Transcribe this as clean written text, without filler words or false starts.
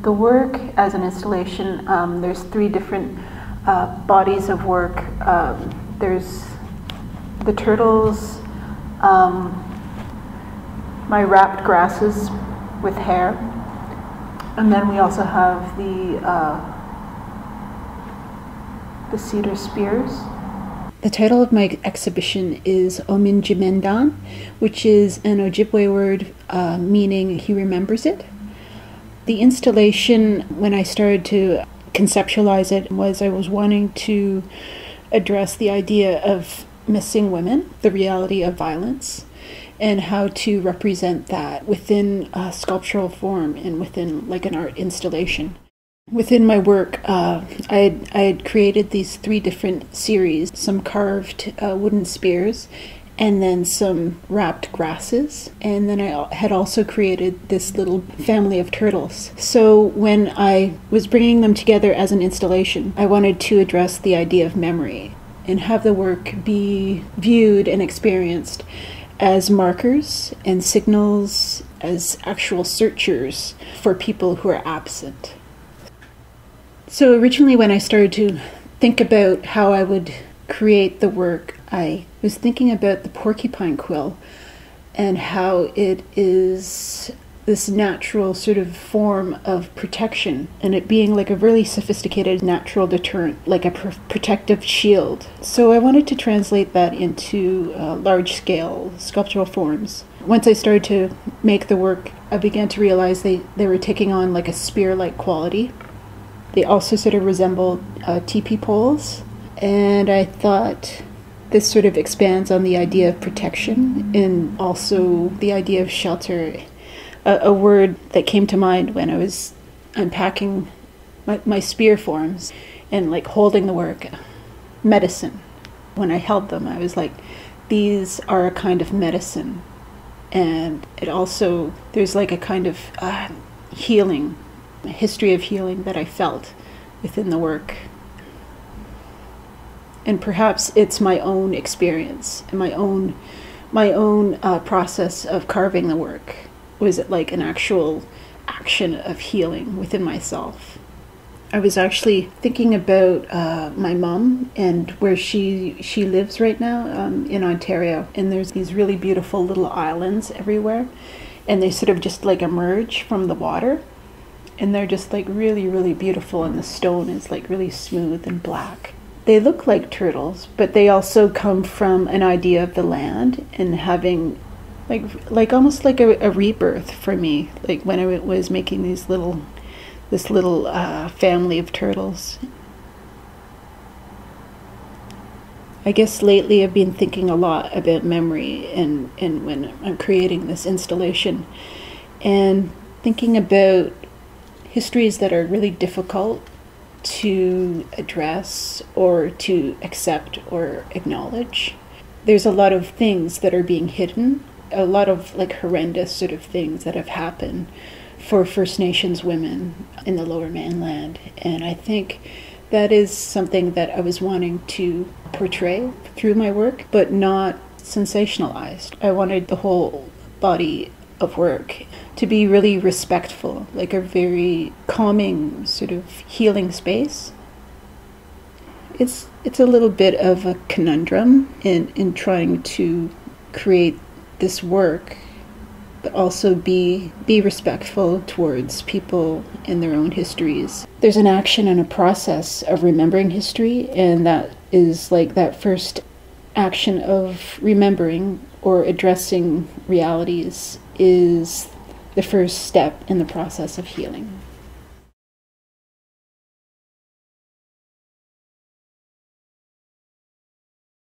The work as an installation, there's three different bodies of work. There's the turtles, my wrapped grasses with hair, and then we also have the cedar spears. The title of my exhibition is Ominjimendaan, which is an Ojibwe word meaning he remembers it. The installation, when I started to conceptualize it, was I was wanting to address the idea of missing women, the reality of violence, and how to represent that within a sculptural form and within like an art installation. Within my work, I had created these three different series, some carved wooden spears, and then some wrapped grasses. And then I had also created this little family of turtles. So when I was bringing them together as an installation, I wanted to address the idea of memory and have the work be viewed and experienced as markers and signals, as actual searchers for people who are absent. So originally when I started to think about how I would create the work, I was thinking about the porcupine quill and how it is this natural sort of form of protection, and it being like a really sophisticated natural deterrent, like a protective shield. So I wanted to translate that into large-scale sculptural forms. Once I started to make the work, I began to realize they were taking on like a spear-like quality. They also sort of resembled teepee poles, and I thought this sort of expands on the idea of protection and also the idea of shelter. A word that came to mind when I was unpacking my spear forms and like holding the work, medicine. When I held them, I was like, these are a kind of medicine. And it also, there's like a kind of healing, a history of healing that I felt within the work. And perhaps it's my own experience and my own process of carving the work. Was it like an actual action of healing within myself? I was actually thinking about my mom and where she lives right now in Ontario. And there's these really beautiful little islands everywhere. And they sort of just like emerge from the water. And they're just like really, really beautiful. And the stone is like really smooth and black. They look like turtles, but they also come from an idea of the land and having like almost like a rebirth for me, like when I was making this little family of turtles. I guess lately I've been thinking a lot about memory and when I'm creating this installation, and thinking about histories that are really difficult to address or to accept or acknowledge. There's a lot of things that are being hidden, a lot of like horrendous sort of things that have happened for First Nations women in the Lower Mainland. And I think that is something that I was wanting to portray through my work, but not sensationalized. I wanted the whole body of work to be really respectful, like a very calming sort of healing space. It's a little bit of a conundrum in trying to create this work, but also be respectful towards people and their own histories. There's an action and a process of remembering history, and that is like that first action of remembering or addressing realities is the first step in the process of healing.